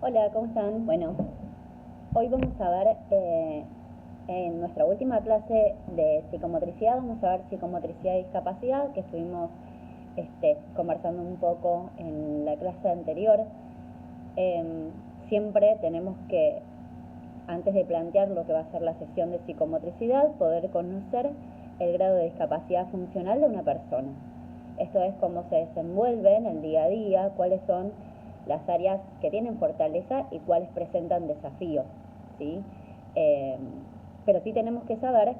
Hola, ¿cómo están? Bueno, hoy vamos a ver, en nuestra última clase de psicomotricidad, vamos a ver psicomotricidad y discapacidad, que estuvimos conversando un poco en la clase anterior. Siempre tenemos que, antes de plantear lo que va a ser la sesión de psicomotricidad, poder conocer el grado de discapacidad funcional de una persona. Esto es cómo se desenvuelve en el día a día, cuáles son las áreas que tienen fortaleza y cuáles presentan desafíos, ¿sí? Eh, pero sí tenemos que saber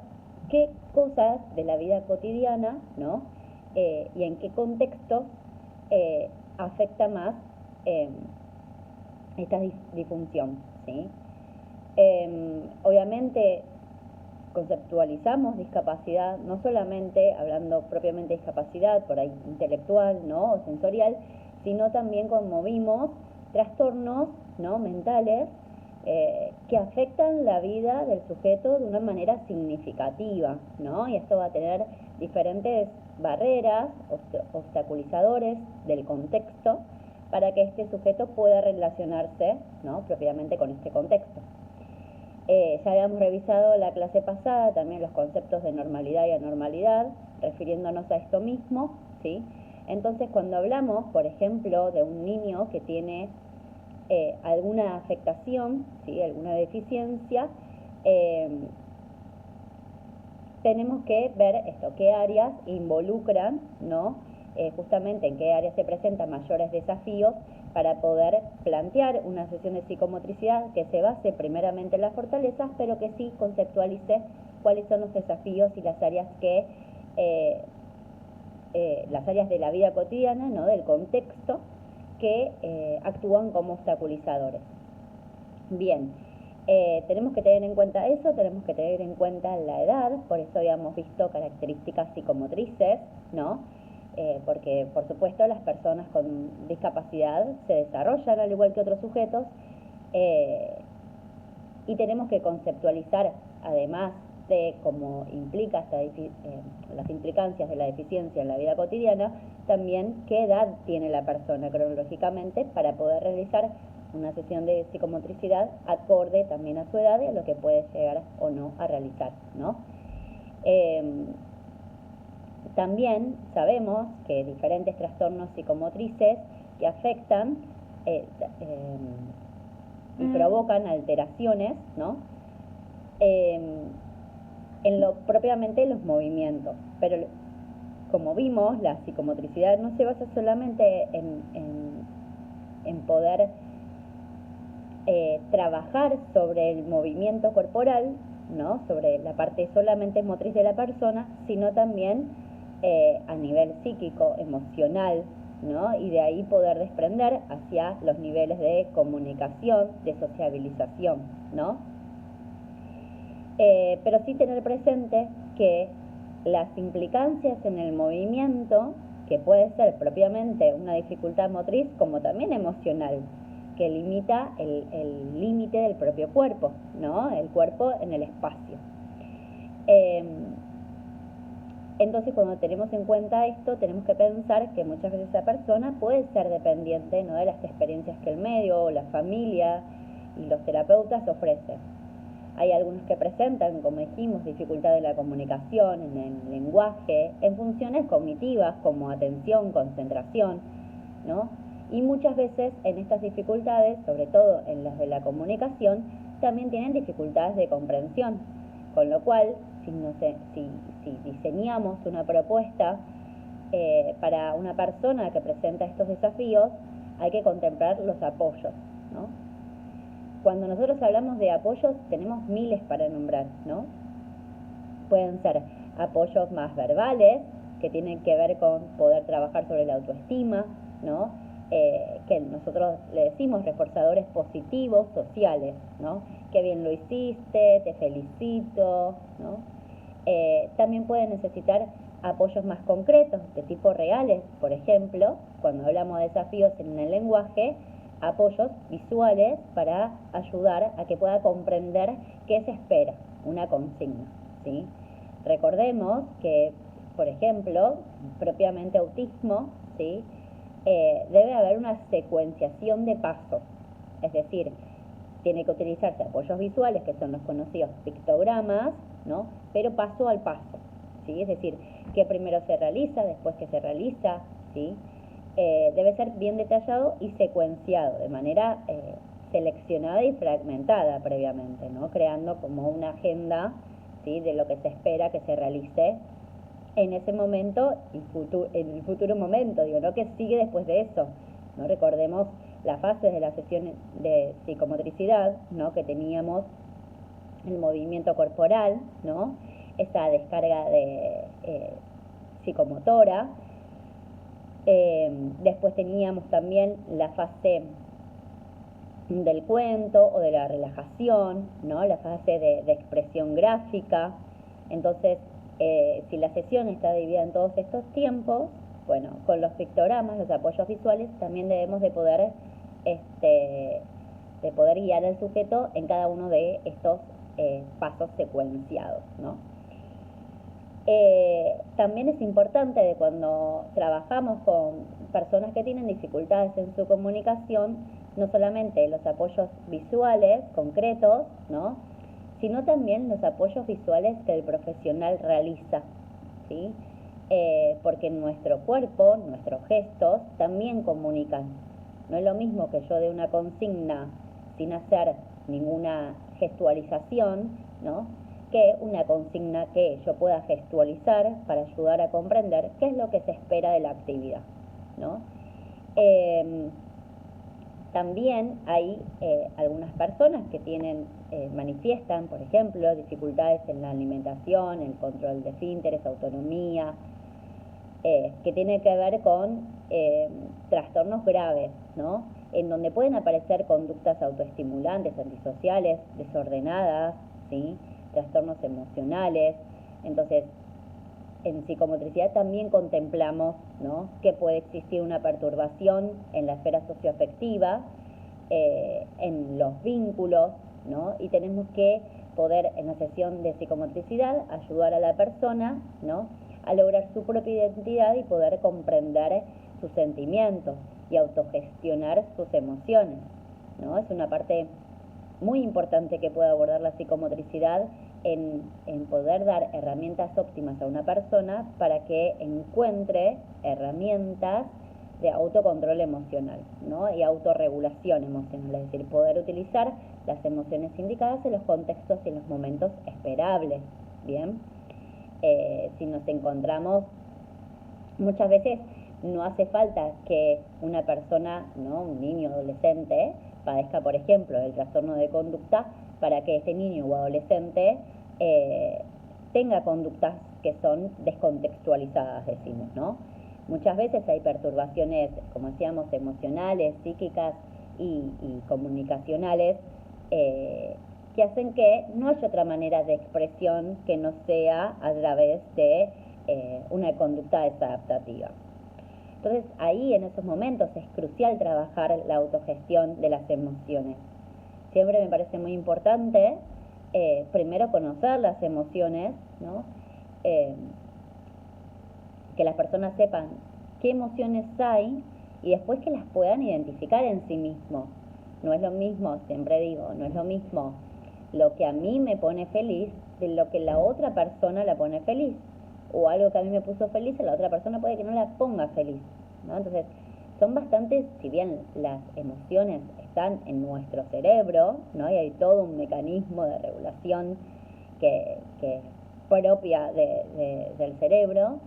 qué cosas de la vida cotidiana, ¿no? Y en qué contexto afecta más eh, esta disfunción, ¿sí? Obviamente conceptualizamos discapacidad, no solamente hablando propiamente de discapacidad, por ahí intelectual, ¿no? O sensorial, sino también como vimos, trastornos, ¿no? Mentales que afectan la vida del sujeto de una manera significativa, ¿no? Y esto va a tener diferentes barreras, obstaculizadores del contexto para que este sujeto pueda relacionarse, ¿no? Propiamente con este contexto. Ya habíamos revisado la clase pasada también los conceptos de normalidad y anormalidad, refiriéndonos a esto mismo, ¿sí? Entonces, cuando hablamos, por ejemplo, de un niño que tiene alguna afectación, ¿sí? Alguna deficiencia, eh, tenemos que ver esto, qué áreas involucran, ¿no? Justamente en qué áreas se presentan mayores desafíos para poder plantear una sesión de psicomotricidad que se base primeramente en las fortalezas, pero que sí conceptualice cuáles son los desafíos y las áreas las áreas de la vida cotidiana, ¿no? Del contexto, que actúan como obstaculizadores. Bien, tenemos que tener en cuenta eso, tenemos que tener en cuenta la edad, por eso habíamos visto características psicomotrices, ¿no? Porque, por supuesto, las personas con discapacidad se desarrollan al igual que otros sujetos, eh, y tenemos que conceptualizar, además de cómo implica las implicancias de la deficiencia en la vida cotidiana, también qué edad tiene la persona cronológicamente para poder realizar una sesión de psicomotricidad acorde también a su edad y a lo que puede llegar o no a realizar, ¿no? También sabemos que diferentes trastornos psicomotrices que afectan y provocan alteraciones, ¿no? En lo propiamente los movimientos, pero como vimos, la psicomotricidad no se basa solamente en poder trabajar sobre el movimiento corporal, ¿no? Sobre la parte solamente motriz de la persona, sino también a nivel psíquico, emocional, ¿no? Y de ahí poder desprender hacia los niveles de comunicación, de sociabilización, ¿no? Pero sí tener presente que las implicancias en el movimiento, que puede ser propiamente una dificultad motriz como también emocional, que limita el límite del propio cuerpo, ¿no? El cuerpo en el espacio. Entonces, cuando tenemos en cuenta esto, tenemos que pensar que muchas veces esa persona puede ser dependiente, ¿no? De las experiencias que el medio, la familia y los terapeutas ofrecen. Hay algunos que presentan, como dijimos, dificultad en la comunicación, en el lenguaje, en funciones cognitivas como atención, concentración, ¿no? Y muchas veces en estas dificultades, sobre todo en las de la comunicación, también tienen dificultades de comprensión, con lo cual, si diseñamos una propuesta para una persona que presenta estos desafíos, hay que contemplar los apoyos, ¿no? Cuando nosotros hablamos de apoyos, tenemos miles para nombrar, ¿no? Pueden ser apoyos más verbales, que tienen que ver con poder trabajar sobre la autoestima, ¿no? Que nosotros le decimos reforzadores positivos sociales, ¿no? Qué bien lo hiciste, te felicito, ¿no? También pueden necesitar apoyos más concretos, de tipo reales, por ejemplo, cuando hablamos de desafíos en el lenguaje, apoyos visuales para ayudar a que pueda comprender qué se espera, una consigna, ¿sí? Recordemos que, por ejemplo, autismo, ¿sí? Debe haber una secuenciación de pasos, es decir, tiene que utilizarse apoyos visuales, que son los conocidos pictogramas, ¿no? Pero paso al paso, ¿sí? Es decir, que primero se realiza, después que se realiza, ¿sí? Debe ser bien detallado y secuenciado, de manera seleccionada y fragmentada previamente, ¿no? Creando como una agenda, ¿sí? De lo que se espera que se realice en ese momento y en el futuro momento, digo, ¿no? Que sigue después de eso, ¿no? Recordemos las fases de la sesión de psicomotricidad, ¿no? Que teníamos el movimiento corporal, ¿no? Esa descarga de psicomotora. Después teníamos también la fase del cuento o de la relajación, ¿no? La fase de expresión gráfica. Entonces, si la sesión está dividida en todos estos tiempos, bueno, con los pictogramas, los apoyos visuales, también debemos de poder guiar al sujeto en cada uno de estos pasos secuenciados, ¿no? También es importante de cuando trabajamos con personas que tienen dificultades en su comunicación, no solamente los apoyos visuales concretos, ¿no? Sino también los apoyos visuales que el profesional realiza, ¿sí? Porque nuestro cuerpo, nuestros gestos, también comunican. No es lo mismo que yo dé una consigna sin hacer ninguna gestualización, ¿no? Que una consigna que yo pueda gestualizar para ayudar a comprender qué es lo que se espera de la actividad, ¿no? También hay algunas personas que manifiestan, por ejemplo, dificultades en la alimentación, el control de esfínteres, autonomía, que tiene que ver con trastornos graves, ¿no? En donde pueden aparecer conductas autoestimulantes, antisociales, desordenadas, ¿sí? Trastornos emocionales. Entonces, en psicomotricidad también contemplamos, ¿no? Que puede existir una perturbación en la esfera socioafectiva, en los vínculos, ¿no? Y tenemos que poder, en la sesión de psicomotricidad, ayudar a la persona, ¿no? A lograr su propia identidad y poder comprender sus sentimientos y autogestionar sus emociones, ¿no? Es una parte muy importante que puede abordar la psicomotricidad en poder dar herramientas óptimas a una persona para que encuentre herramientas de autocontrol emocional, ¿no? Y autorregulación emocional, es decir, poder utilizar las emociones indicadas en los contextos y en los momentos esperables, ¿bien? Si nos encontramos, muchas veces no hace falta que una persona, ¿no? Un niño o adolescente padezca, por ejemplo, del trastorno de conducta para que este niño o adolescente tenga conductas que son descontextualizadas, decimos, ¿no? Muchas veces hay perturbaciones, como decíamos, emocionales, psíquicas y comunicacionales que hacen que no haya otra manera de expresión que no sea a través de una conducta desadaptativa. Entonces, ahí en esos momentos es crucial trabajar la autogestión de las emociones. Siempre me parece muy importante, primero conocer las emociones, ¿no? Que las personas sepan qué emociones hay y después que las puedan identificar en sí mismos. No es lo mismo, siempre digo, no es lo mismo lo que a mí me pone feliz de lo que la otra persona la pone feliz. O algo que a mí me puso feliz, a la otra persona puede que no la ponga feliz, ¿no? Entonces, son bastantes, si bien las emociones están en nuestro cerebro, ¿no? Y hay todo un mecanismo de regulación que es propia del cerebro,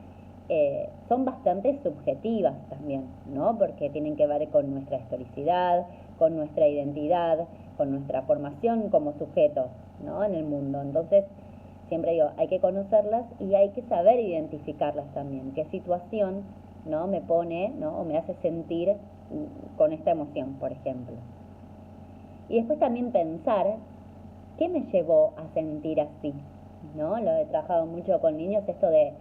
son bastante subjetivas también, ¿no? Porque tienen que ver con nuestra historicidad, con nuestra identidad, con nuestra formación como sujetos, ¿no? En el mundo. Entonces, siempre digo, hay que conocerlas y hay que saber identificarlas también. ¿Qué situación, ¿no? Me pone, ¿no? O me hace sentir con esta emoción, por ejemplo. Y después también pensar qué me llevó a sentir así, ¿no? Lo he trabajado mucho con niños, esto de,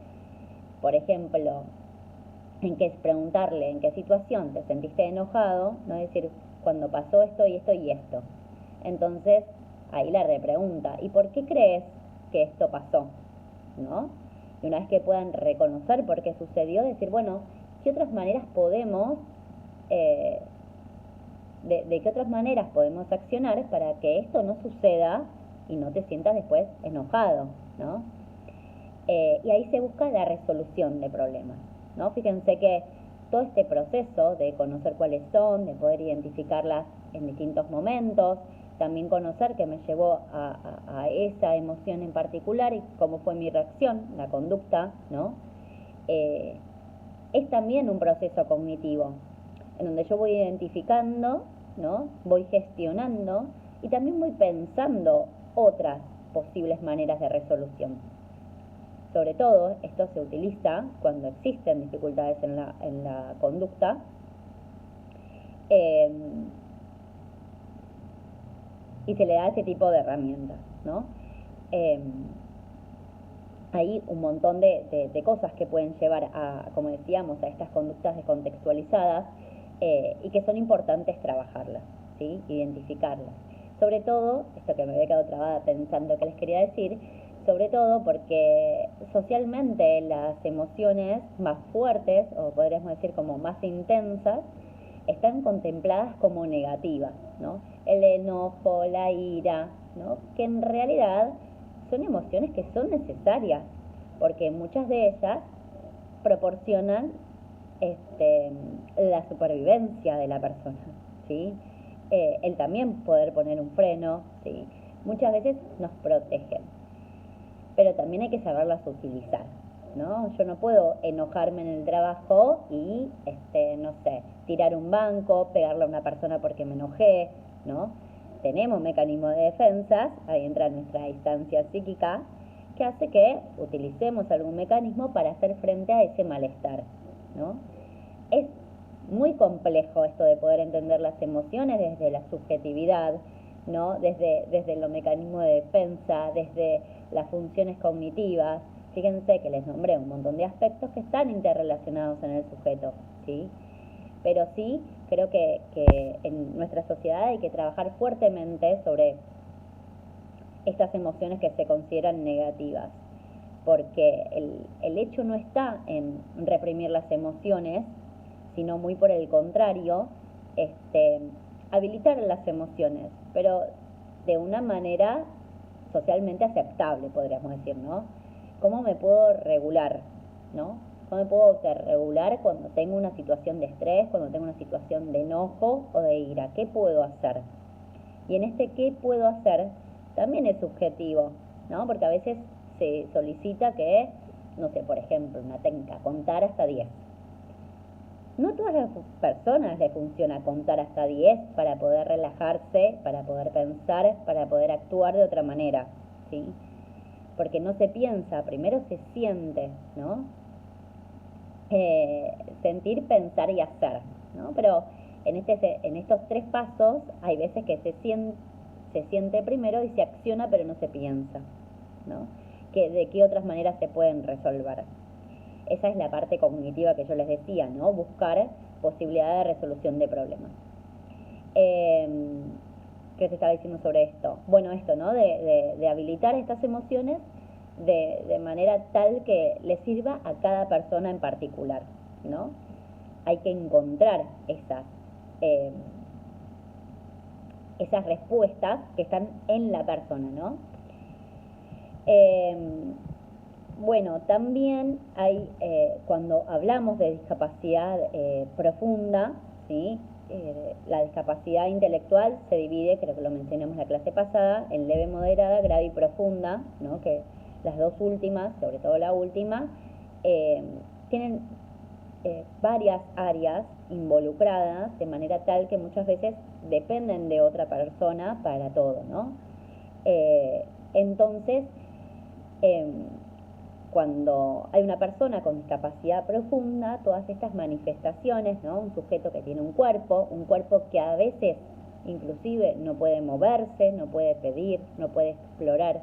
por ejemplo, preguntarle en qué situación te sentiste enojado, ¿no? Es decir, cuando pasó esto y esto y esto. Entonces, ahí la repregunta, ¿y por qué crees que esto pasó? ¿No? Y una vez que puedan reconocer por qué sucedió, decir, bueno, ¿qué otras maneras podemos de qué otras maneras podemos accionar para que esto no suceda y no te sientas después enojado, ¿no? Y ahí se busca la resolución de problemas, ¿no? Fíjense que todo este proceso de conocer cuáles son, de poder identificarlas en distintos momentos, también conocer qué me llevó a esa emoción en particular y cómo fue mi reacción, la conducta, ¿no? Es también un proceso cognitivo, en donde yo voy identificando, ¿no? Voy gestionando y también voy pensando otras posibles maneras de resolución. Sobre todo, esto se utiliza cuando existen dificultades en la conducta. Y se le da ese tipo de herramientas, ¿no? Hay un montón de cosas que pueden llevar a, como decíamos, a estas conductas descontextualizadas y que son importantes trabajarlas, ¿sí? Identificarlas. Sobre todo, esto que me había quedado trabada pensando que les quería decir, sobre todo porque socialmente las emociones más fuertes, o podríamos decir como más intensas, están contempladas como negativas, ¿no? El enojo, la ira, ¿no? Que en realidad son emociones que son necesarias, porque muchas de ellas proporcionan la supervivencia de la persona, ¿sí? El también poder poner un freno, ¿sí? Muchas veces nos protegen, pero también hay que saberlas utilizar, ¿no? Yo no puedo enojarme en el trabajo y, no sé, tirar un banco, pegarle a una persona porque me enojé, ¿no? Tenemos mecanismos de defensa, ahí entra nuestra instancia psíquica, que hace que utilicemos algún mecanismo para hacer frente a ese malestar, ¿no? Es muy complejo esto de poder entender las emociones desde la subjetividad, ¿no? Desde los mecanismos de defensa, desde las funciones cognitivas. Fíjense que les nombré un montón de aspectos que están interrelacionados en el sujeto, ¿sí? Pero sí creo que en nuestra sociedad hay que trabajar fuertemente sobre estas emociones que se consideran negativas, porque el hecho no está en reprimir las emociones, sino muy por el contrario, habilitar las emociones, pero de una manera socialmente aceptable, podríamos decir, ¿no? ¿Cómo me puedo regular, ¿no? ¿Cómo me puedo autorregular cuando tengo una situación de estrés, cuando tengo una situación de enojo o de ira? ¿Qué puedo hacer? Y en este qué puedo hacer también es subjetivo, ¿no? Porque a veces se solicita que, no sé, por ejemplo, una técnica, contar hasta 10. No a todas las personas les funciona contar hasta 10 para poder relajarse, para poder pensar, para poder actuar de otra manera, ¿sí? Porque no se piensa, primero se siente, ¿no? Sentir, pensar y hacer, ¿no? Pero en estos 3 pasos hay veces que se siente primero y se acciona pero no se piensa, ¿no? ¿De qué otras maneras se pueden resolver? Esa es la parte cognitiva que yo les decía, ¿no? Buscar posibilidad de resolución de problemas. ¿Qué se estaba diciendo sobre esto? Bueno, esto, ¿no? De habilitar estas emociones de manera tal que le sirva a cada persona en particular, ¿no? Hay que encontrar esas respuestas que están en la persona, ¿no? Bueno, también hay, cuando hablamos de discapacidad profunda, ¿sí? La discapacidad intelectual se divide, creo que lo mencionamos en la clase pasada, en leve, moderada, grave y profunda, ¿no? Que las dos últimas, sobre todo la última, tienen varias áreas involucradas de manera tal que muchas veces dependen de otra persona para todo, ¿no? Entonces, cuando hay una persona con discapacidad profunda, todas estas manifestaciones, ¿no? Un sujeto que tiene un cuerpo que a veces inclusive no puede moverse, no puede pedir, no puede explorar,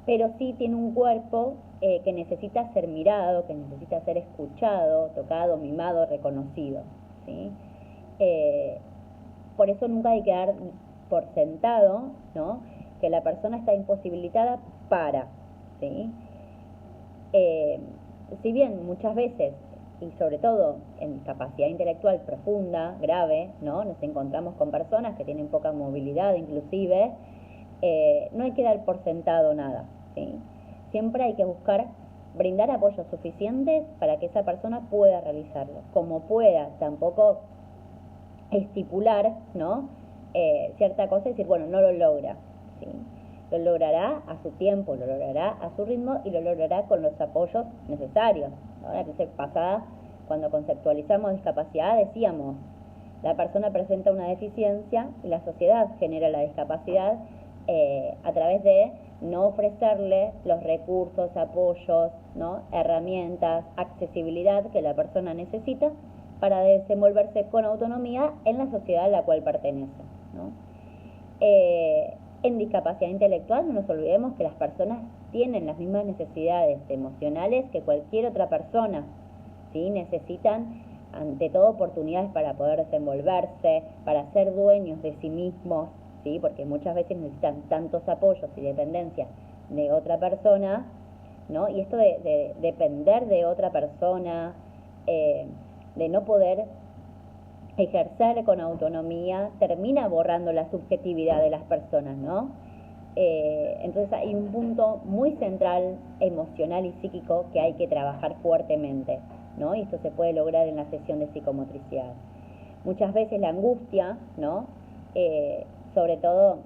pero sí tiene un cuerpo que necesita ser mirado, que necesita ser escuchado, tocado, mimado, reconocido, ¿sí? Por eso nunca hay que dar por sentado, ¿no? Que la persona está imposibilitada ¿sí? Si bien muchas veces y sobre todo en discapacidad intelectual profunda, grave, ¿no? Nos encontramos con personas que tienen poca movilidad inclusive, no hay que dar por sentado nada, ¿sí? Siempre hay que buscar brindar apoyos suficientes para que esa persona pueda realizarlo, como pueda, tampoco estipular, ¿no? Cierta cosa y decir, bueno, no lo logra, ¿sí? Lo logrará a su tiempo, lo logrará a su ritmo y lo logrará con los apoyos necesarios, ¿no? La clase pasada, cuando conceptualizamos discapacidad, decíamos, la persona presenta una deficiencia y la sociedad genera la discapacidad a través de no ofrecerle los recursos, apoyos, ¿no? Herramientas, accesibilidad que la persona necesita para desenvolverse con autonomía en la sociedad a la cual pertenece, ¿no? En discapacidad intelectual no nos olvidemos que las personas tienen las mismas necesidades emocionales que cualquier otra persona, ¿sí? Necesitan ante todo oportunidades para poder desenvolverse, para ser dueños de sí mismos, ¿sí? Porque muchas veces necesitan tantos apoyos y dependencias de otra persona, ¿no? Y esto de depender de otra persona, de no poder ejercer con autonomía, termina borrando la subjetividad de las personas, ¿no? Entonces hay un punto muy central, emocional y psíquico, que hay que trabajar fuertemente, ¿no? Y esto se puede lograr en la sesión de psicomotricidad. Muchas veces la angustia, ¿no? Sobre todo,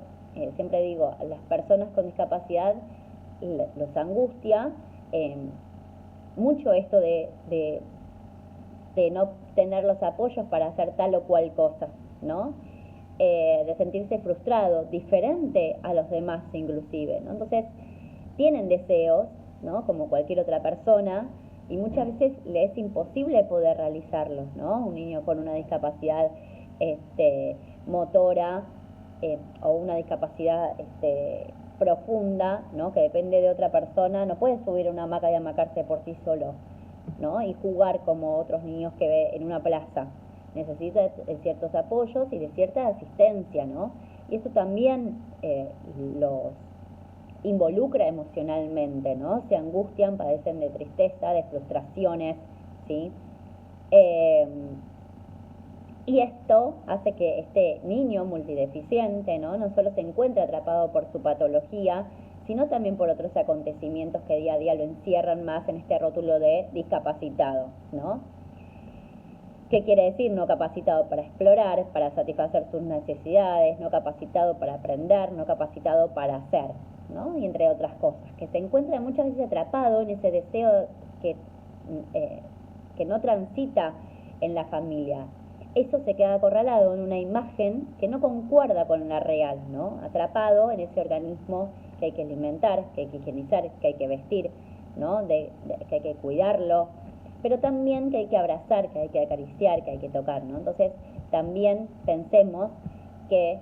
siempre digo, las personas con discapacidad los angustia mucho esto de no tener los apoyos para hacer tal o cual cosa, ¿no? De sentirse frustrado, diferente a los demás inclusive, ¿no? Entonces, tienen deseos, ¿no? Como cualquier otra persona, y muchas veces le es imposible poder realizarlos, ¿no? Un niño con una discapacidad motora o una discapacidad profunda, ¿no? Que depende de otra persona, no puede subir a una hamaca y hamacarse por sí solo, ¿no? Y jugar como otros niños que ve en una plaza. Necesita de ciertos apoyos y de cierta asistencia, ¿no? Y eso también los involucra emocionalmente, ¿no? Se angustian, padecen de tristeza, de frustraciones, ¿sí? Y esto hace que este niño multideficiente, ¿no? No solo se encuentre atrapado por su patología, sino también por otros acontecimientos que día a día lo encierran más en este rótulo de discapacitado, ¿no? ¿Qué quiere decir? No capacitado para explorar, para satisfacer sus necesidades, no capacitado para aprender, no capacitado para hacer, ¿no? Y entre otras cosas, que se encuentra muchas veces atrapado en ese deseo que no transita en la familia. Eso se queda acorralado en una imagen que no concuerda con la real, ¿no? Atrapado en ese organismo que hay que alimentar, que hay que higienizar, que hay que vestir, ¿no? Que hay que cuidarlo, pero también que hay que abrazar, que hay que acariciar, que hay que tocar, ¿no? Entonces, también pensemos que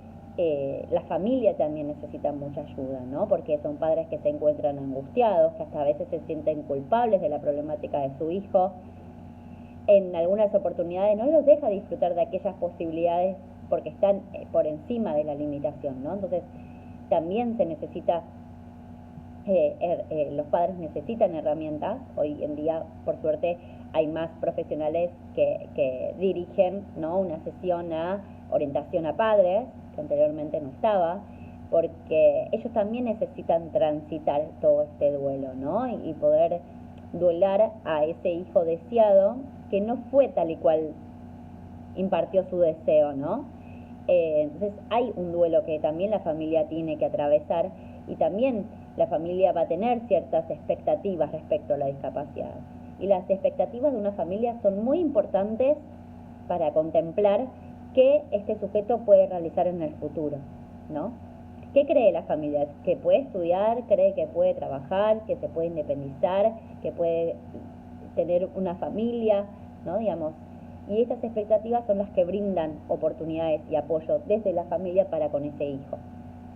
la familia también necesita mucha ayuda, ¿no? Porque son padres que se encuentran angustiados, que hasta a veces se sienten culpables de la problemática de su hijo. En algunas oportunidades no los deja disfrutar de aquellas posibilidades porque están por encima de la limitación, ¿no? Entonces, también se necesita, los padres necesitan herramientas. Hoy en día, por suerte, hay más profesionales que dirigen, ¿no? Una sesión a orientación a padres, que anteriormente no estaba, porque ellos también necesitan transitar todo este duelo, ¿no? Y poder duelar a ese hijo deseado que no fue tal y cual impartió su deseo, ¿no? Entonces hay un duelo que también la familia tiene que atravesar, y también la familia va a tener ciertas expectativas respecto a la discapacidad. Y las expectativas de una familia son muy importantes para contemplar qué este sujeto puede realizar en el futuro, ¿no? ¿Qué cree la familia? Que puede estudiar, cree que puede trabajar, que se puede independizar, que puede tener una familia, ¿no? Digamos, y estas expectativas son las que brindan oportunidades y apoyo desde la familia para con ese hijo,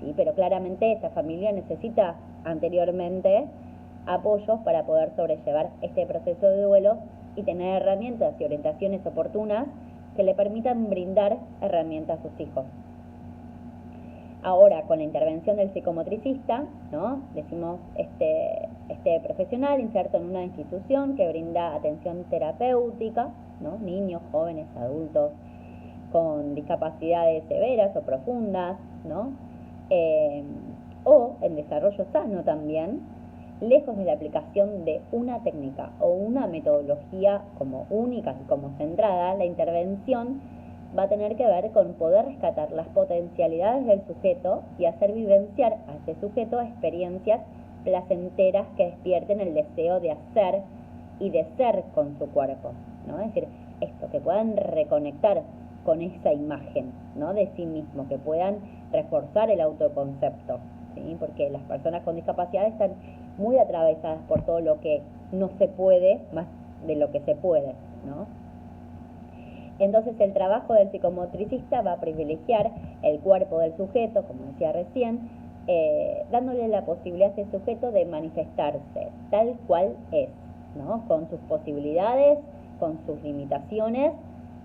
¿sí? Pero claramente esa familia necesita anteriormente apoyos para poder sobrellevar este proceso de duelo y tener herramientas y orientaciones oportunas que le permitan brindar herramientas a sus hijos. Ahora, con la intervención del psicomotricista, ¿no? Decimos, este profesional inserto en una institución que brinda atención terapéutica, ¿no? Niños, jóvenes, adultos con discapacidades severas o profundas, ¿no? O en desarrollo sano también, lejos de la aplicación de una técnica o una metodología como única y como centrada, la intervención va a tener que ver con poder rescatar las potencialidades del sujeto y hacer vivenciar a ese sujeto experiencias placenteras que despierten el deseo de hacer y de ser con su cuerpo, ¿no? Es decir, esto, que puedan reconectar con esa imagen, ¿no? De sí mismo, que puedan reforzar el autoconcepto, ¿sí? Porque las personas con discapacidad están muy atravesadas por todo lo que no se puede, más de lo que se puede, ¿no? Entonces el trabajo del psicomotricista va a privilegiar el cuerpo del sujeto, como decía recién, dándole la posibilidad a ese sujeto de manifestarse tal cual es, ¿no? Con sus posibilidades, con sus limitaciones,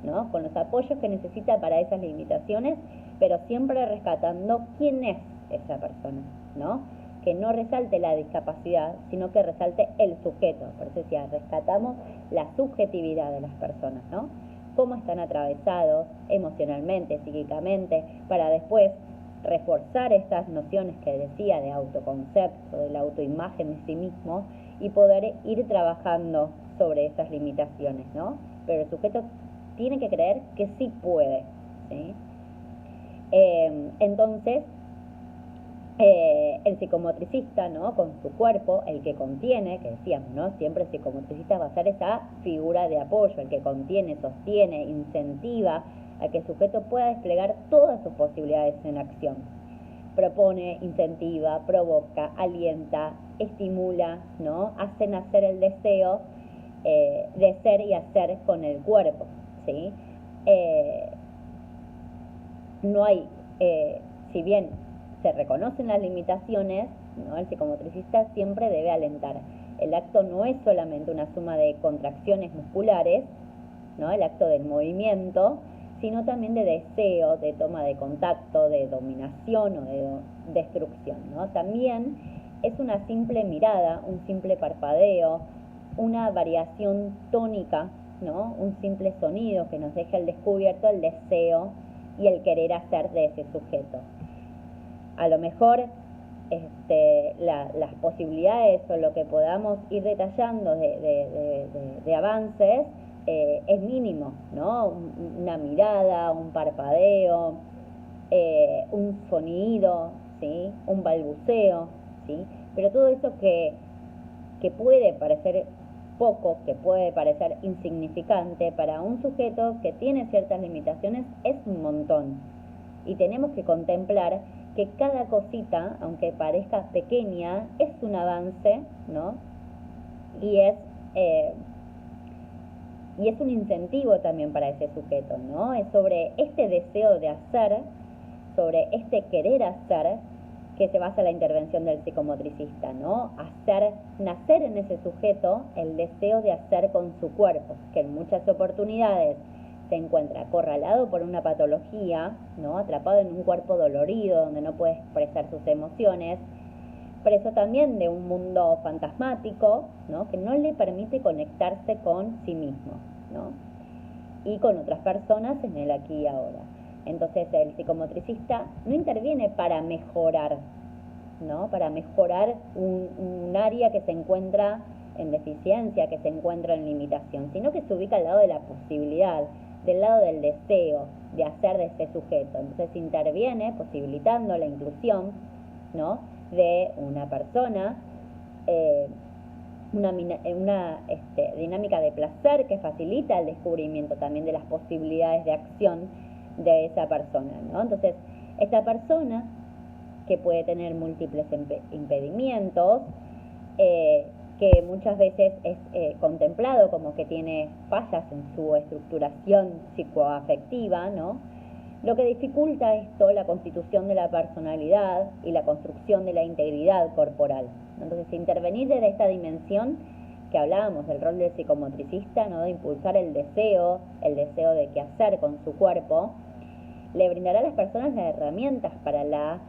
¿no? Con los apoyos que necesita para esas limitaciones, pero siempre rescatando quién es esa persona, ¿no? Que no resalte la discapacidad, sino que resalte el sujeto. Por eso decía, rescatamos la subjetividad de las personas, ¿no? Cómo están atravesados emocionalmente, psíquicamente, para después reforzar estas nociones que decía de autoconcepto, de la autoimagen de sí mismo, y poder ir trabajando sobre esas limitaciones, ¿no? Pero el sujeto tiene que creer que sí puede, ¿sí? Entonces, el psicomotricista, ¿no? Con su cuerpo, el que contiene, que decíamos, ¿no? Siempre el psicomotricista va a ser esa figura de apoyo, el que contiene, sostiene, incentiva a que el sujeto pueda desplegar todas sus posibilidades en acción. Propone, incentiva, provoca, alienta, estimula, ¿no? Hace nacer el deseo de ser y hacer con el cuerpo, ¿sí? No hay, si bien se reconocen las limitaciones, ¿no? El psicomotricista siempre debe alentar. El acto no es solamente una suma de contracciones musculares, ¿no? El acto del movimiento, sino también de deseo, de toma de contacto, de dominación o de destrucción, ¿no? También es una simple mirada, un simple parpadeo, una variación tónica, ¿no? Un simple sonido que nos deja al descubierto el deseo y el querer hacer de ese sujeto. A lo mejor las posibilidades o lo que podamos ir detallando de avances es mínimo, ¿no? Una mirada, un parpadeo, un sonido, ¿sí? Un balbuceo, ¿sí? Pero todo eso que puede parecer poco, que puede parecer insignificante, para un sujeto que tiene ciertas limitaciones es un montón. Y tenemos que contemplar que cada cosita, aunque parezca pequeña, es un avance, ¿no? Y es un incentivo también para ese sujeto, ¿no? Es sobre este deseo de hacer, sobre este querer hacer, que se basa la intervención del psicomotricista, ¿no? Hacer nacer en ese sujeto el deseo de hacer con su cuerpo, que en muchas oportunidades se encuentra acorralado por una patología, ¿no? Atrapado en un cuerpo dolorido donde no puede expresar sus emociones, preso también de un mundo fantasmático, ¿no? Que no le permite conectarse con sí mismo, ¿no? Y con otras personas en el aquí y ahora. Entonces el psicomotricista no interviene para mejorar, ¿no? Para mejorar un área que se encuentra en deficiencia, que se encuentra en limitación, sino que se ubica al lado de la posibilidad, del lado del deseo de hacer de ese sujeto. Entonces interviene posibilitando la inclusión, ¿no? De una persona, una dinámica de placer que facilita el descubrimiento también de las posibilidades de acción de esa persona, ¿no? Entonces, esta persona que puede tener múltiples impedimentos, que muchas veces es contemplado como que tiene fallas en su estructuración psicoafectiva, ¿no? Lo que dificulta esto, la constitución de la personalidad y la construcción de la integridad corporal. Entonces, intervenir desde esta dimensión que hablábamos del rol del psicomotricista, ¿no? De impulsar el deseo de qué hacer con su cuerpo, le brindará a las personas las herramientas para la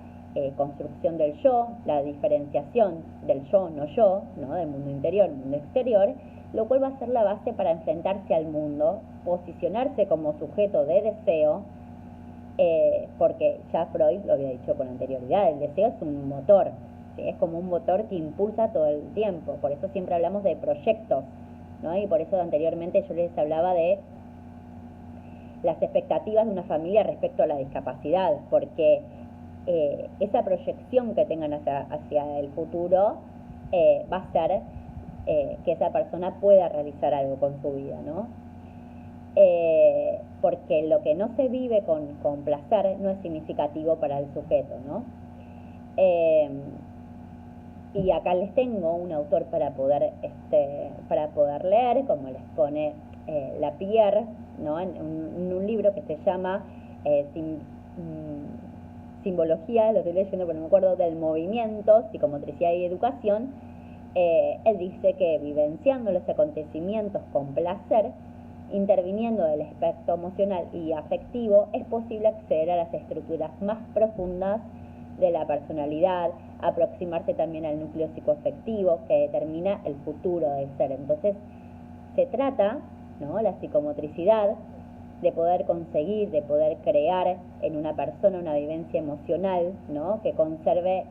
construcción del yo, la diferenciación del yo, no yo, ¿no? Del mundo interior, mundo exterior, lo cual va a ser la base para enfrentarse al mundo, posicionarse como sujeto de deseo, porque ya Freud lo había dicho con anterioridad, el deseo es un motor, ¿sí? Es como un motor que impulsa todo el tiempo, por eso siempre hablamos de proyectos, ¿no? Y por eso anteriormente yo les hablaba de las expectativas de una familia respecto a la discapacidad, porque esa proyección que tengan hacia el futuro va a ser que esa persona pueda realizar algo con su vida, ¿no? Porque lo que no se vive con placer no es significativo para el sujeto, ¿no? Y acá les tengo un autor para poder leer, como les pone Lapierre, ¿no? En un libro que se llama Simbología, lo estoy leyendo pero no me acuerdo, del movimiento, psicomotricidad y educación. Él dice que vivenciando los acontecimientos con placer, interviniendo del aspecto emocional y afectivo, es posible acceder a las estructuras más profundas de la personalidad, aproximarse también al núcleo psicoafectivo que determina el futuro del ser. Entonces, se trata, ¿no?, la psicomotricidad, de poder conseguir, de poder crear en una persona una vivencia emocional, ¿no?, que conserve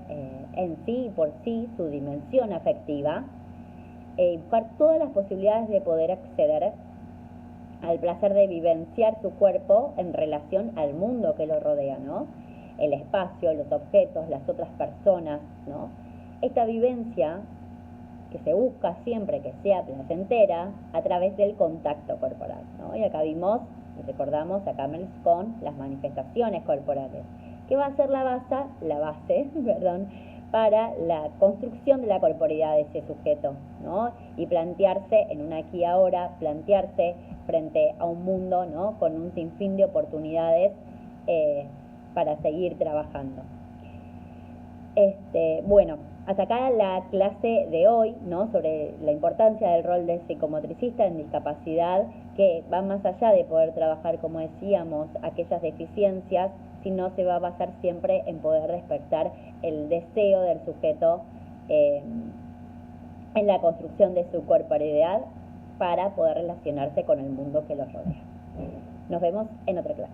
en sí y por sí su dimensión afectiva, y buscar todas las posibilidades de poder acceder al placer de vivenciar su cuerpo en relación al mundo que lo rodea, ¿no? El espacio, los objetos, las otras personas, ¿no? Esta vivencia que se busca siempre que sea placentera a través del contacto corporal, ¿no? Y acá vimos, recordamos a Camels con las manifestaciones corporales, que va a ser la base, perdón, para la construcción de la corporeidad de ese sujeto, ¿no? Y plantearse en un aquí y ahora, plantearse frente a un mundo, ¿no?, con un sinfín de oportunidades para seguir trabajando. Bueno, hasta acá la clase de hoy, ¿no?, sobre la importancia del rol del psicomotricista en discapacidad, que va más allá de poder trabajar, como decíamos, aquellas deficiencias, sino se va a basar siempre en poder respetar el deseo del sujeto en la construcción de su corporeidad para poder relacionarse con el mundo que los rodea. Nos vemos en otra clase.